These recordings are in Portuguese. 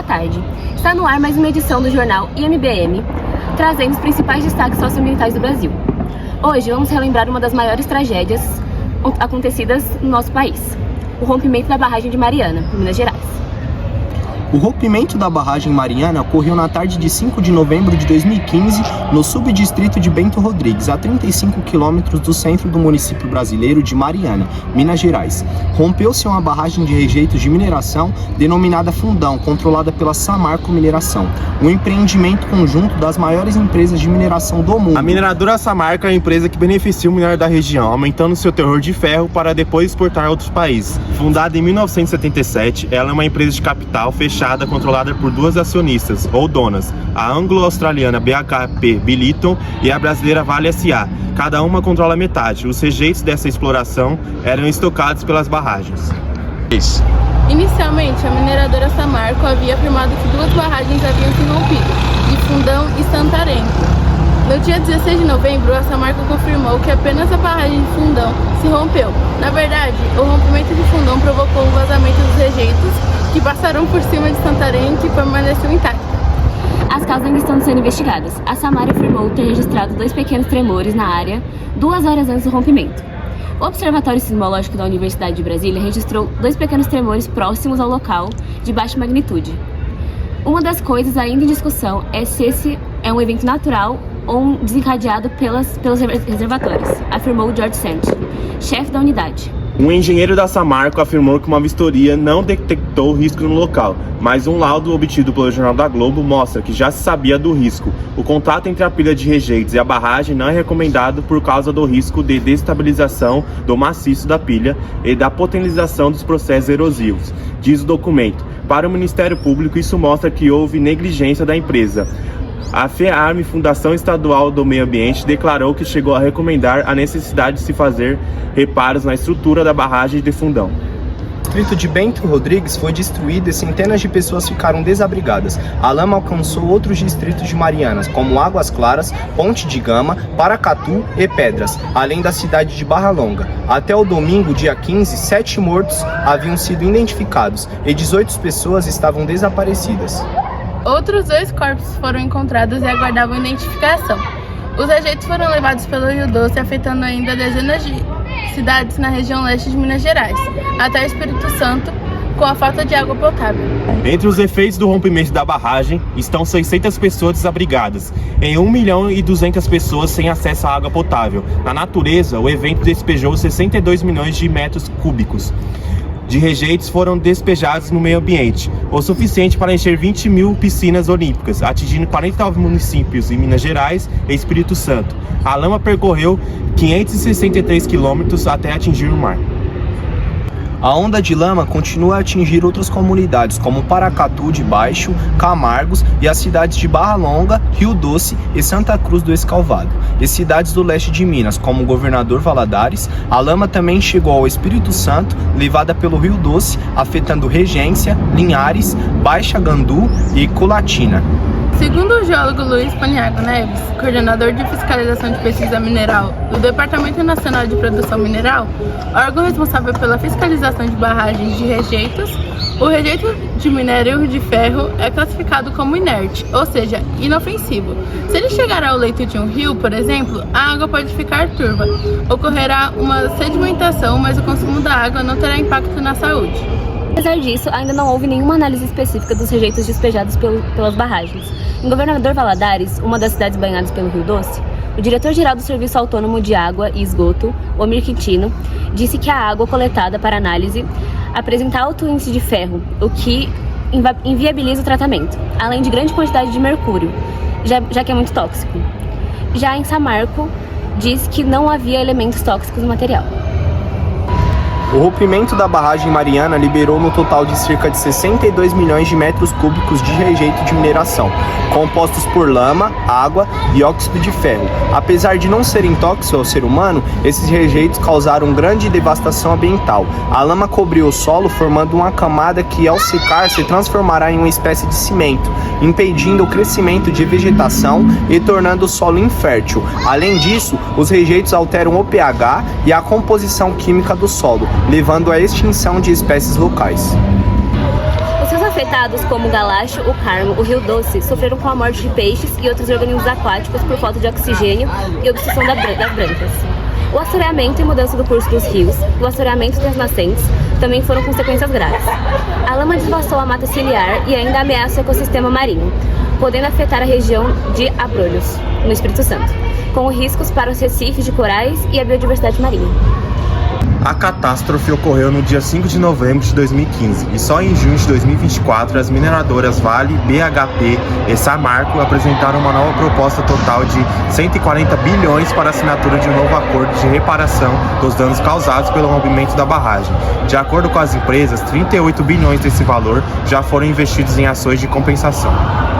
tarde. Está no ar mais uma edição do jornal IMBM, trazendo os principais destaques socioambientais do Brasil. Hoje vamos relembrar uma das maiores tragédias acontecidas no nosso país: o rompimento da barragem de Mariana, em Minas Gerais. O rompimento da barragem Mariana ocorreu na tarde de 5 de novembro de 2015, no subdistrito de Bento Rodrigues, a 35 quilômetros do centro do município brasileiro de Mariana, Minas Gerais. Rompeu-se uma barragem de rejeitos de mineração denominada Fundão, controlada pela Samarco Mineração, um empreendimento conjunto das maiores empresas de mineração do mundo. A mineradora Samarco é a empresa que beneficia o minério da região, aumentando seu teor de ferro para depois exportar a outros países. Fundada em 1977, ela é uma empresa de capital fechada controlada por duas acionistas, ou donas, a anglo-australiana BHP Billiton e a brasileira Vale S.A. Cada uma controla metade. Os rejeitos dessa exploração eram estocados pelas barragens. Inicialmente, a mineradora Samarco havia afirmado que duas barragens haviam se rompido, de Fundão e Santarém. No dia 16 de novembro, a Samarco confirmou que apenas a barragem de Fundão se rompeu. Na verdade, o rompimento de Fundão provocou o vazamento dos rejeitos, que passaram por cima de Santarém, que permaneceu intacta. As causas ainda estão sendo investigadas. A Samarco afirmou ter registrado 2 pequenos tremores na área 2 horas antes do rompimento. O Observatório Sismológico da Universidade de Brasília registrou 2 pequenos tremores próximos ao local, de baixa magnitude. Uma das coisas ainda em discussão é se esse é um evento natural ou desencadeado pelos reservatórios, afirmou George Sant, chefe da unidade. Um engenheiro da Samarco afirmou que uma vistoria não detectou risco no local, mas um laudo obtido pelo Jornal da Globo mostra que já se sabia do risco. O contato entre a pilha de rejeitos e a barragem não é recomendado por causa do risco de destabilização do maciço da pilha e da potencialização dos processos erosivos, diz o documento. Para o Ministério Público, isso mostra que houve negligência da empresa. A FEARM, Fundação Estadual do Meio Ambiente, declarou que chegou a recomendar a necessidade de se fazer reparos na estrutura da barragem de Fundão. O distrito de Bento Rodrigues foi destruído e centenas de pessoas ficaram desabrigadas. A lama alcançou outros distritos de Marianas, como Águas Claras, Ponte de Gama, Paracatu e Pedras, além da cidade de Barra Longa. Até o domingo, dia 15, 7 mortos haviam sido identificados e 18 pessoas estavam desaparecidas. Outros 2 corpos foram encontrados e aguardavam identificação. Os rejeitos foram levados pelo Rio Doce, afetando ainda dezenas de cidades na região leste de Minas Gerais, até o Espírito Santo, com a falta de água potável. Entre os efeitos do rompimento da barragem estão 600 pessoas desabrigadas e 1.200.000 pessoas sem acesso à água potável. Na natureza, o evento despejou 62 milhões de metros cúbicos de rejeitos foram despejados no meio ambiente, o suficiente para encher 20 mil piscinas olímpicas, atingindo 49 municípios em Minas Gerais e Espírito Santo. A lama percorreu 563 quilômetros até atingir o mar. A onda de lama continua a atingir outras comunidades, como Paracatu de Baixo, Camargos e as cidades de Barra Longa, Rio Doce e Santa Cruz do Escalvado, e cidades do leste de Minas, como Governador Valadares. A lama também chegou ao Espírito Santo, levada pelo Rio Doce, afetando Regência, Linhares, Baixa Gandu e Colatina. Segundo o geólogo Luiz Paniago Neves, coordenador de fiscalização de pesquisa mineral do Departamento Nacional de Produção Mineral, órgão responsável pela fiscalização de barragens de rejeitos, o rejeito de minério de ferro é classificado como inerte, ou seja, inofensivo. Se ele chegar ao leito de um rio, por exemplo, a água pode ficar turva. Ocorrerá uma sedimentação, mas o consumo da água não terá impacto na saúde. Apesar disso, ainda não houve nenhuma análise específica dos rejeitos despejados pelas barragens. Em Governador Valadares, uma das cidades banhadas pelo Rio Doce, o diretor-geral do Serviço Autônomo de Água e Esgoto, Omir Quintino, disse que a água coletada para análise apresenta alto índice de ferro, o que inviabiliza o tratamento, além de grande quantidade de mercúrio, já que é muito tóxico. Já em Samarco, diz que não havia elementos tóxicos no material. O rompimento da barragem Mariana liberou no total de cerca de 62 milhões de metros cúbicos de rejeito de mineração, compostos por lama, água e óxido de ferro. Apesar de não serem tóxicos ao ser humano, esses rejeitos causaram grande devastação ambiental. A lama cobriu o solo, formando uma camada que, ao secar, se transformará em uma espécie de cimento, impedindo o crescimento de vegetação e tornando o solo infértil. Além disso, os rejeitos alteram o pH e a composição química do solo, levando à extinção de espécies locais. Os seus efeitos afetados como o Galacho, o Carmo, o Rio Doce, sofreram com a morte de peixes e outros organismos aquáticos por falta de oxigênio e obstrução das brancas. O assoreamento e mudança do curso dos rios, o assoreamento das nascentes, também foram consequências graves. A lama devassou a mata ciliar e ainda ameaça o ecossistema marinho, podendo afetar a região de Abrolhos, no Espírito Santo, com riscos para os recifes de corais e a biodiversidade marinha. A catástrofe ocorreu no dia 5 de novembro de 2015 e só em junho de 2024 as mineradoras Vale, BHP e Samarco apresentaram uma nova proposta total de 140 bilhões para a assinatura de um novo acordo de reparação dos danos causados pelo rompimento da barragem. De acordo com as empresas, 38 bilhões desse valor já foram investidos em ações de compensação.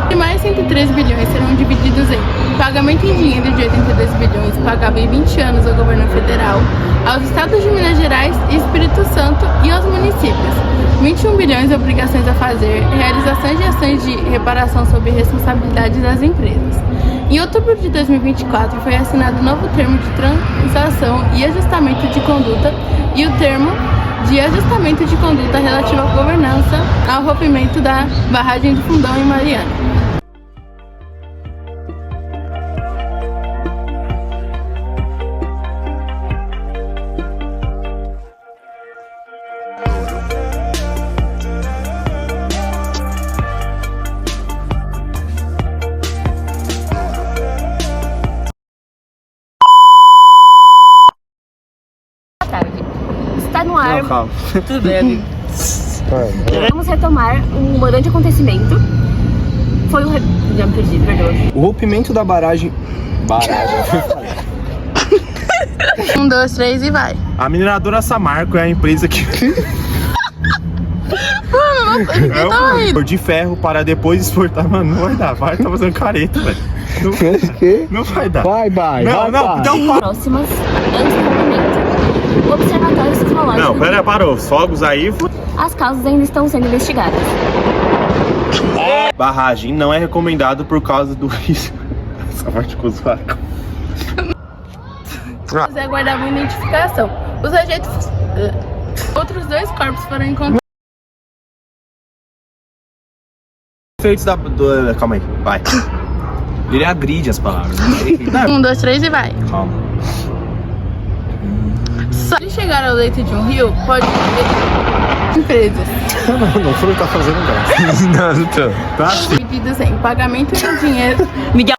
E mais 103 bilhões serão divididos em pagamento em dinheiro de 82 bilhões pagável em 20 anos ao governo federal, aos estados de Minas Gerais e Espírito Santo e aos municípios. 21 bilhões de obrigações a fazer, realizações de ações de reparação sob responsabilidade das empresas. Em outubro de 2024 foi assinado o novo termo de transação e ajustamento de conduta e o termo de ajustamento de conduta relativo à governança ao rompimento da barragem do Fundão em Mariana. Está no ar. Não, calma. Tudo bem, amigo. Vamos retomar um grande acontecimento. Foi o... Já me perdi, perdoa. O rompimento da barragem... 1, 2, 3 e vai. A mineradora Samarco é a empresa que é o de ferro para depois exportar. Mano, não vai dar, vai, tá fazendo careta, velho. Não vai dar. Vai. Próximas, antes do rompimento. O Observatório Sismológico. Não, pera, parou. Os fogos aí. As causas ainda estão sendo investigadas. Barragem não é recomendado por causa do risco. Essa parte ficou zoada. Eles aguardavam identificação. Os rejeitos. Outros 2 corpos foram encontrados. Efeitos da... Calma aí, vai. Ele agride as palavras. 1, 2, 3 e vai. Calma. Só de chegar ao leito de um rio, pode haver empresas. Não foi o que tá fazendo graça. Não tô. Tá assim. Divididos em pagamento em dinheiro. Miguel.